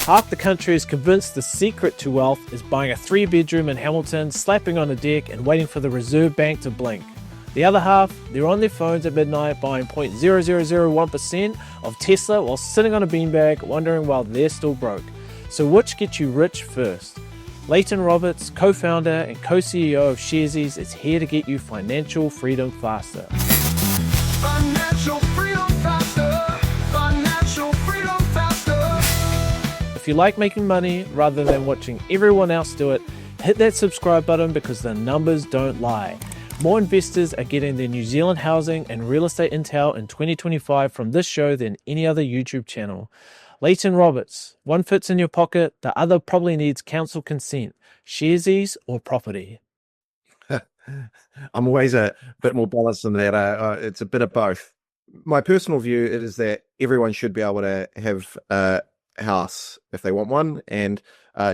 Half the country is convinced the secret to wealth is buying a 3-bedroom in Hamilton, slapping on a deck and waiting for the Reserve Bank to blink. The other half, they're on their phones at midnight buying 0.0001% of Tesla while sitting on a beanbag wondering why they're still broke. So which gets you rich first? Leighton Roberts, co-founder and co-CEO of Sharesies, is here to get you financial freedom faster. Financial freedom faster. Financial freedom faster. If you like making money rather than watching everyone else do it, hit that subscribe button because the numbers don't lie. More investors are getting their New Zealand housing and real estate intel in 2025 from this show than any other YouTube channel. Leighton Roberts, one fits in your pocket, the other probably needs council consent. Sharesies or property? I'm always a bit more balanced than that. It's a bit of both. My personal view is that everyone should be able to have a house if they want one, and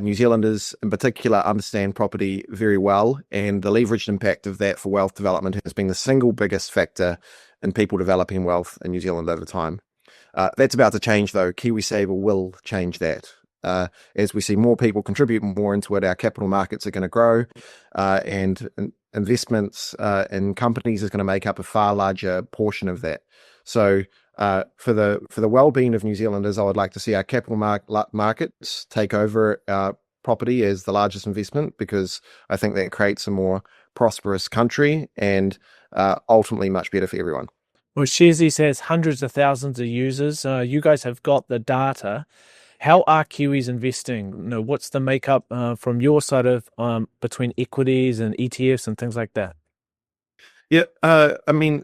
New Zealanders in particular understand property very well, and the leveraged impact of that for wealth development has been the single biggest factor in people developing wealth in New Zealand over time. That's about to change, though. Kiwisaver will change that. As we see more people contribute more into it, our capital markets are going to grow, and investments in companies is going to make up a far larger portion of that. So for the well-being of New Zealanders, I would like to see our capital markets take over our property as the largest investment, because I think that creates a more prosperous country and ultimately much better for everyone. Well, Sharesies has hundreds of thousands of users. You guys have got the data. How are Kiwis investing? What's the makeup from your side of between equities and ETFs and things like that? Yeah,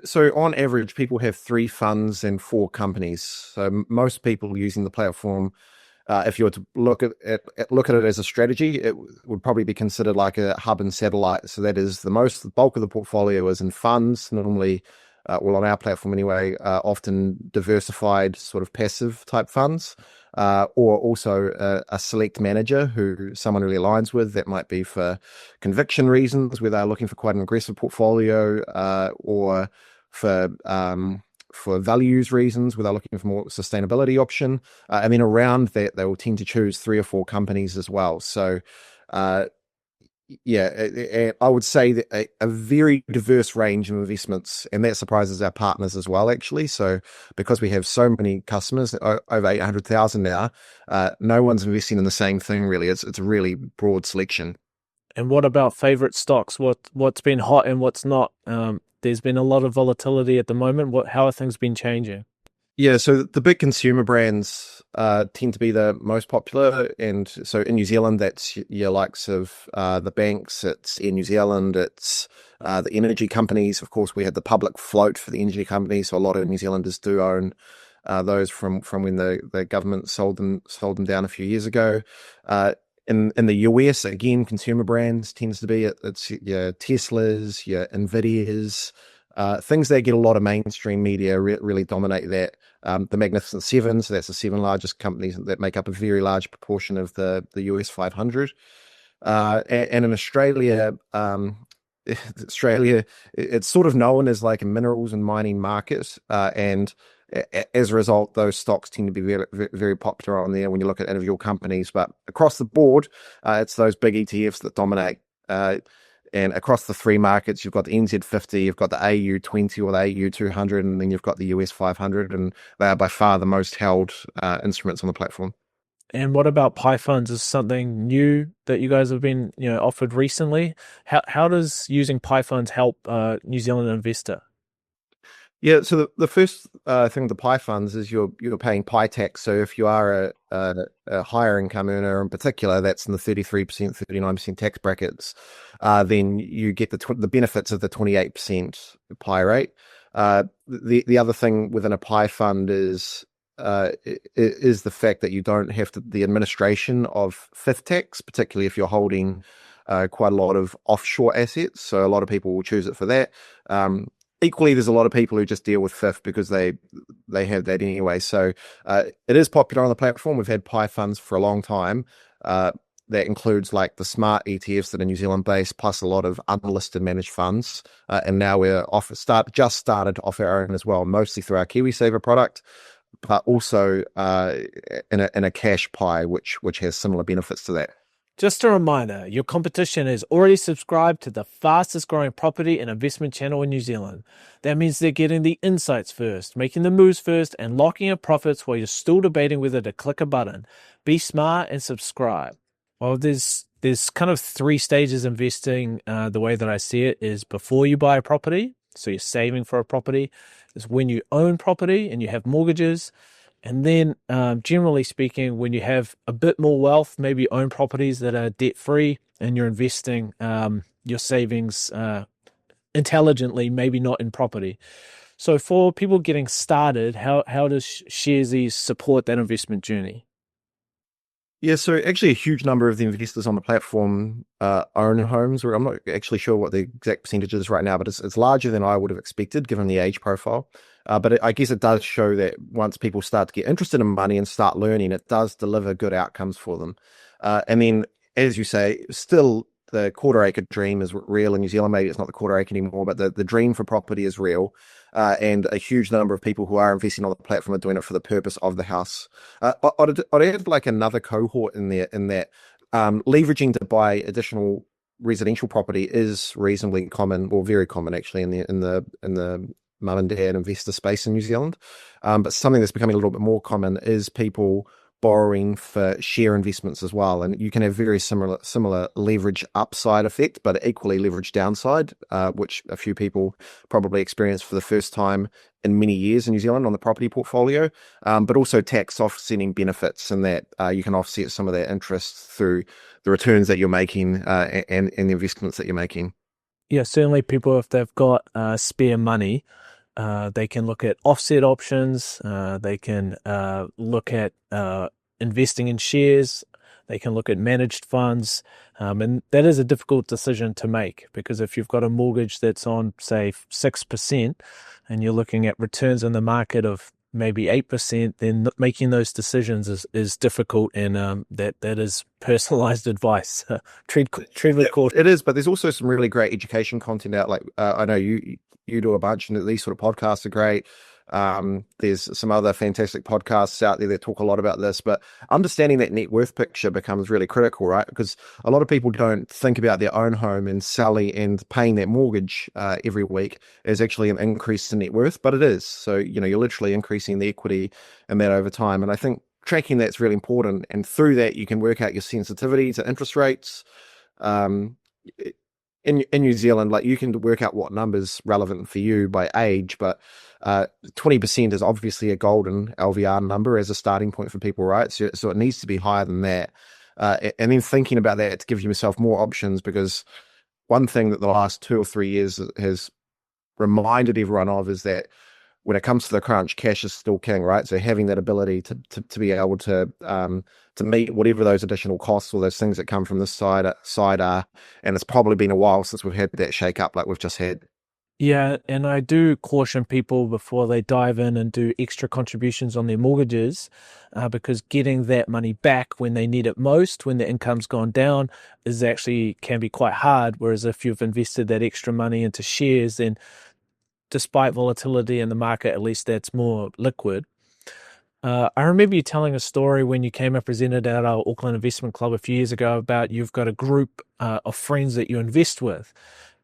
so on average, people have 3 funds and 4 companies. So most people using the platform, if you were to look at it as a strategy, it would probably be considered like a hub and satellite. So that is the bulk of the portfolio is in funds, normally. On our platform anyway, often diversified sort of passive type funds, or also a select manager someone really aligns with. That might be for conviction reasons, where they're looking for quite an aggressive portfolio, or for values reasons, where they're looking for more sustainability option. And then around that, they will tend to choose 3 or 4 companies as well. So I would say that a very diverse range of investments, and that surprises our partners as well, actually. So because we have so many customers, over 800,000 now, no one's investing in the same thing, really. It's a really broad selection. And what about favorite stocks? What's been hot and what's not? There's been a lot of volatility at the moment. How are things been changing? Yeah, so the big consumer brands tend to be the most popular, and so in New Zealand, that's your likes of the banks. It's Air New Zealand. It's the energy companies. Of course, we had the public float for the energy companies, so a lot of New Zealanders do own those from when the government sold them down a few years ago. In the US, again, consumer brands tends to be it's your Teslas, your Nvidias. Things that get a lot of mainstream media really dominate that. The Magnificent Seven, so that's the 7 largest companies that make up a very large proportion of the US 500. And in Australia, it's sort of known as like a minerals and mining market, and as a result, those stocks tend to be very, very popular on there when you look at individual companies. But across the board, it's those big ETFs that dominate. And across the 3 markets, you've got the NZ50, you've got the AU20 or the AU200, and then you've got the US 500, and they are by far the most held instruments on the platform. And what about Pi funds? Is something new that you guys have been offered recently? How does using Pi funds help New Zealand investor? Yeah, so the first thing with the Pi funds is you're paying Pi tax. So if you are a higher income earner in particular, that's in the 33%, 39% tax brackets, then you get the benefits of the 28% Pi rate. The other thing within a Pi fund is the fact that you don't have the administration of fifth tax, particularly if you're holding quite a lot of offshore assets. So a lot of people will choose it for that. Equally, there's a lot of people who just deal with fifth because they have that anyway. So it is popular on the platform. We've had Pi funds for a long time. That includes like the smart ETFs that are New Zealand based, plus a lot of unlisted managed funds. And now we're just started to offer our own as well, mostly through our Kiwisaver product. but also in a cash pie, which has similar benefits to that. Just a reminder, your competition is already subscribed to the fastest growing property and investment channel in New Zealand. That means they're getting the insights first, making the moves first, and locking in profits while you're still debating whether to click a button. Be smart and subscribe. Well, there's kind of three stages investing. The way that I see it is before you buy a property, so you're saving for a property. Is when you own property and you have mortgages. And then, generally speaking, when you have a bit more wealth, maybe you own properties that are debt-free and you're investing your savings intelligently, maybe not in property. So for people getting started, how does Sharesies support that investment journey? Yeah, so actually a huge number of the investors on the platform own homes, or I'm not actually sure what the exact percentage is right now, but it's larger than I would have expected given the age profile. I guess it does show that once people start to get interested in money and start learning, it does deliver good outcomes for them. And then, as you say, still the quarter acre dream is real in New Zealand. Maybe it's not the quarter acre anymore, but the dream for property is real. And a huge number of people who are investing on the platform are doing it for the purpose of the house. I'd add like another cohort in there, in that leveraging to buy additional residential property is reasonably common, or very common actually, in the mum and dad investor space in New Zealand. But something that's becoming a little bit more common is people borrowing for share investments as well, and you can have very similar leverage upside effect, but equally leverage downside, which a few people probably experience for the first time in many years in New Zealand on the property portfolio, but also tax offsetting benefits, in that you can offset some of that interest through the returns that you're making and the investments that you're making. Yeah, certainly people, if they've got spare money, they can look at offset options. They can look at investing in shares. They can look at managed funds. And that is a difficult decision to make, because if you've got a mortgage that's on, say, 6%, and you're looking at returns in the market of maybe 8%, then making those decisions is difficult, and that is personalized advice. tread with caution. It is, but there's also some really great education content out. Like I know you do a bunch, and these sort of podcasts are great. There's some other fantastic podcasts out there that talk a lot about this, but understanding that net worth picture becomes really critical, right? Because a lot of people don't think about their own home and selling and paying that mortgage every week as actually an increase in net worth, but it is. So, you're literally increasing the equity in that over time. And I think tracking that's really important. And through that, you can work out your sensitivity to interest rates. In New Zealand, like, you can work out what number's relevant for you by age, but 20% is obviously a golden LVR number as a starting point for people, right? So it needs to be higher than that. And then thinking about that to give yourself more options, because one thing that the last 2 or 3 years has reminded everyone of is that when it comes to the crunch, cash is still king, right? So having that ability to be able to meet whatever those additional costs or those things that come from this side are, and it's probably been a while since we've had that shake up like we've just had. Yeah, and I do caution people before they dive in and do extra contributions on their mortgages, because getting that money back when they need it most, when the income's gone down, can be quite hard. Whereas if you've invested that extra money into shares, then despite volatility in the market, at least that's more liquid. I remember you telling a story when you came and presented at our Auckland Investment Club a few years ago about you've got a group of friends that you invest with.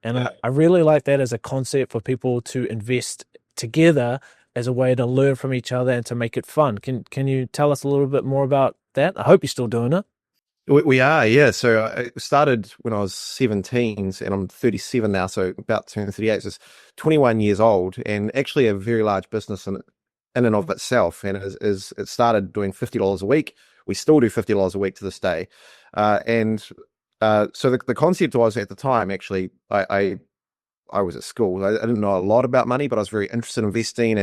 And I really like that as a concept for people to invest together as a way to learn from each other and to make it fun. Can you tell us a little bit more about that? I hope you're still doing it. We are, yeah. So I started when I was 17, and I'm 37 now, so about to turn 38. So it's 21 years old, and actually a very large business in and of itself. And it started doing $50 a week. We still do $50 a week to this day. So the concept was, at the time, actually, I was at school. I didn't know a lot about money, but I was very interested in investing,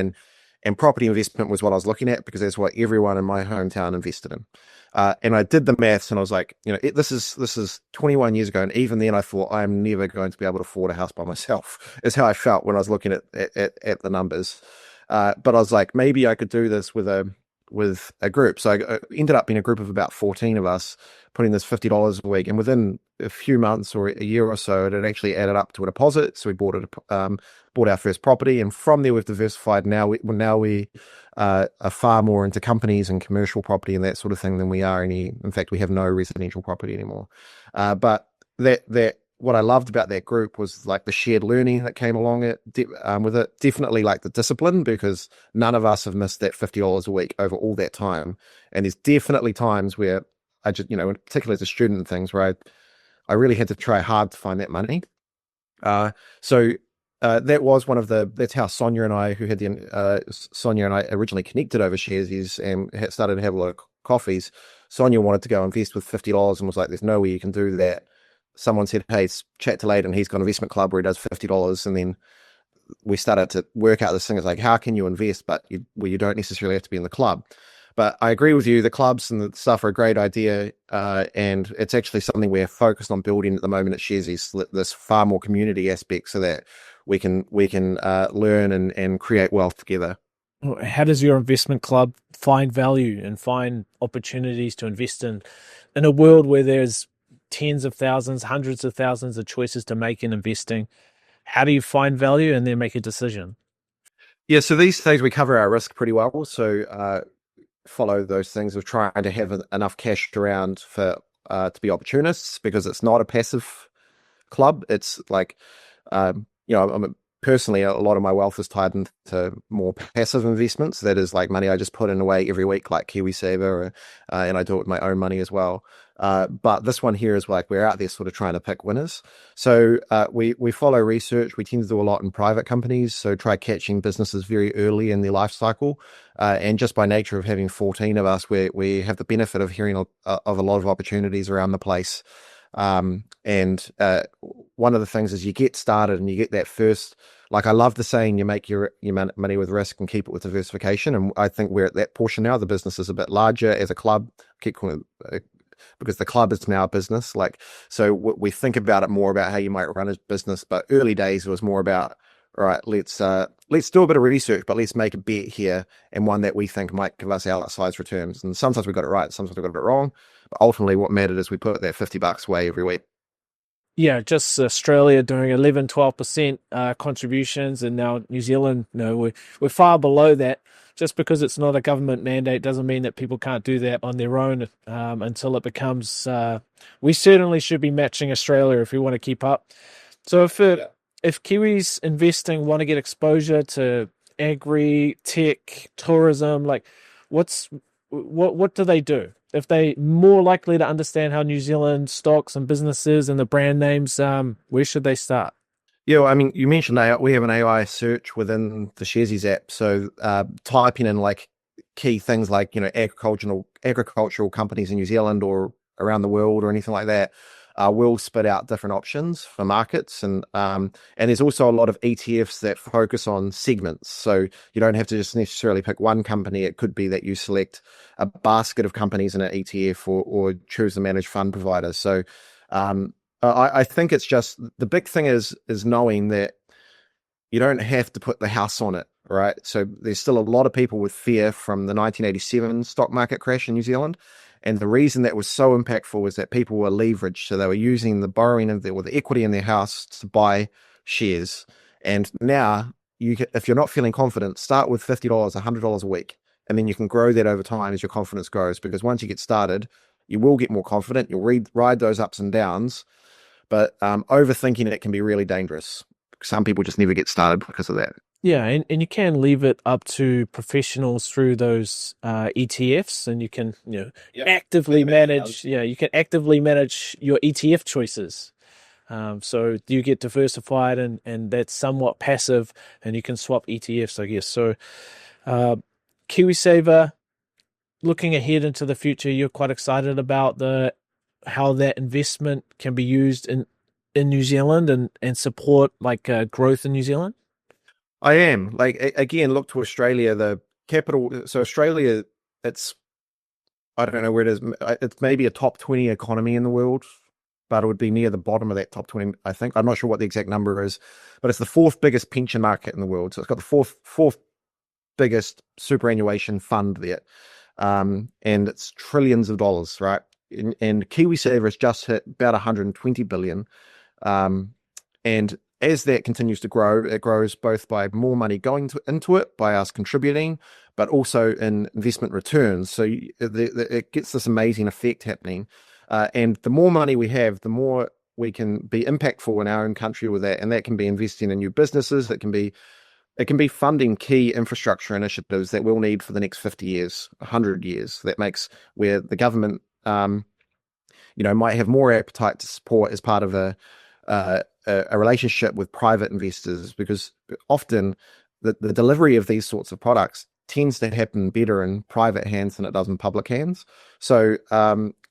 and property investment was what I was looking at, because that's what everyone in my hometown invested in. And I did the maths, and I was like, this is 21 years ago, and even then I thought, I'm never going to be able to afford a house by myself. Is how I felt when I was looking at the numbers. But I was like, maybe I could do this with a with a group. So I ended up being a group of about 14 of us putting this $50 a week. And within a few months or a year or so, it had actually added up to a deposit. So we bought our first property. And from there, we've diversified. Now we are far more into companies and commercial property and that sort of thing than we are any. In fact, we have no residential property anymore. But that what I loved about that group was like the shared learning that came along with it. Definitely like the discipline, because none of us have missed that $50 a week over all that time. And there's definitely times where I just, particularly as a student and things, where I really had to try hard to find that money. So that was that's how Sonia and I originally connected over Sharesies and started to have a lot of coffees. Sonia wanted to go invest with $50 and was like, there's no way you can do that. Someone said, hey, chat to Layden. He's got an investment club where he does $50. And then we started to work out this thing. It's like, how can you invest, but you don't necessarily have to be in the club? But I agree with you. The clubs and the stuff are a great idea. And it's actually something we're focused on building at the moment at Sharesies, this far more community aspect so that we can learn and create wealth together. How does your investment club find value and find opportunities to invest in a world where there's tens of thousands, hundreds of thousands of choices to make in investing? How do you find value and then make a decision? Yeah, so these days we cover our risk pretty well. So follow those things of trying to have enough cash around for to be opportunists, because it's not a passive club. It's like, personally, a lot of my wealth is tied into more passive investments. That is like money I just put in away every week, like Kiwisaver, and I do it with my own money as well. But this one here is like we're out there sort of trying to pick winners. So we follow research. We tend to do a lot in private companies. So try catching businesses very early in their life cycle. And just by nature of having 14 of us, we have the benefit of hearing of a lot of opportunities around the place. And one of the things is you get started and you get that first, like I love the saying, you make your money with risk and keep it with diversification. And I think we're at that portion now. The business is a bit larger as a club. Keep calling it, because the club is now a business. So we think about it more about how you might run a business, but early days it was more about, all right, let's do a bit of research, but let's make a bet here, and one that we think might give us outsized returns. And sometimes we got it right, sometimes we got it wrong. But ultimately what mattered is we put that $50 away every week. Yeah, just Australia doing 11, 12% contributions, and now New Zealand, we're far below that. Just because it's not a government mandate doesn't mean that people can't do that on their own until it becomes... we certainly should be matching Australia if we want to keep up. So if Kiwis investing want to get exposure to agri, tech, tourism, like what do they do? If they more likely to understand how New Zealand stocks and businesses and the brand names, where should they start? Yeah, well, I mean, you mentioned AI. We have an AI search within the Sharesies app. So typing in like key things like, agricultural companies in New Zealand or around the world or anything like that, will spit out different options for markets. And there's also a lot of ETFs that focus on segments. So you don't have to just necessarily pick one company. It could be that you select a basket of companies in an ETF or choose a managed fund provider. So I think it's just, the big thing is knowing that you don't have to put the house on it, right? So there's still a lot of people with fear from the 1987 stock market crash in New Zealand. And the reason that was so impactful was that people were leveraged. So they were using the borrowing or the equity in their house to buy shares. And now, if you're not feeling confident, start with $50, $100 a week. And then you can grow that over time as your confidence grows. Because once you get started, you will get more confident. You'll ride those ups and downs. But overthinking it can be really dangerous. Some people just never get started because of that. Yeah, and you can leave it up to professionals through those ETFs, and you can actively manage. Yeah, you can actively manage your ETF choices. So you get diversified, and that's somewhat passive, and you can swap ETFs, I guess. So Kiwisaver, looking ahead into the future, you're quite excited about how that investment can be used in New Zealand and support growth in New Zealand? I am. Again, look to Australia, the capital. So Australia, I don't know where it is. It's maybe a top 20 economy in the world, but it would be near the bottom of that top 20, I think. I'm not sure what the exact number is, but it's the fourth biggest pension market in the world. So it's got the fourth biggest superannuation fund there. and it's trillions of dollars, right? And Kiwisaver has just hit about 120 billion. And as that continues to grow, it grows both by more money going into it, by us contributing, but also in investment returns. So it gets this amazing effect happening. And the more money we have, the more we can be impactful in our own country with that. And that can be investing in new businesses. It can be funding key infrastructure initiatives that we'll need for the next 50 years, 100 years. That makes where the government, might have more appetite to support as part of a relationship with private investors, because often the delivery of these sorts of products tends to happen better in private hands than it does in public hands. So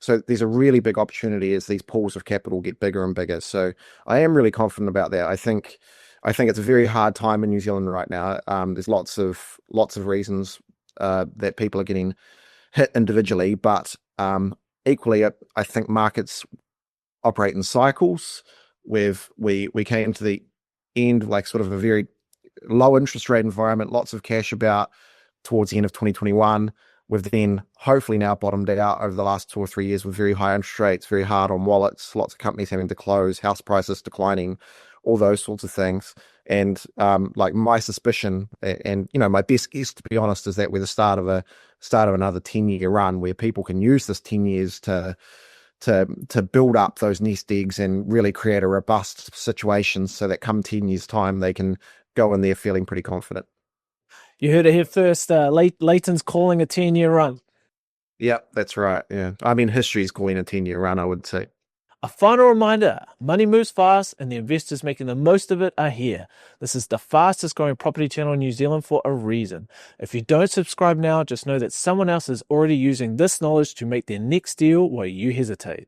there's a really big opportunity as these pools of capital get bigger and bigger. So I am really confident about that. I think it's a very hard time in New Zealand right now. There's lots of reasons that people are getting hit individually, but equally, I think markets operate in cycles. We came to the end, like sort of a very low interest rate environment, lots of cash about towards the end of 2021. We've then hopefully now bottomed out over the last 2 or 3 years with very high interest rates, very hard on wallets, lots of companies having to close, house prices declining, all those sorts of things. And like my suspicion, and my best guess, to be honest, is that we're the start of another 10-year run where people can use this 10 years to build up those nest eggs and really create a robust situation so that come 10 years' time, they can go in there feeling pretty confident. You heard it here first. Leighton's calling a 10-year run. Yep, that's right. Yeah. I mean, history's calling a 10-year run, I would say. A final reminder, money moves fast and the investors making the most of it are here. This is the fastest growing property channel in New Zealand for a reason. If you don't subscribe now, just know that someone else is already using this knowledge to make their next deal while you hesitate.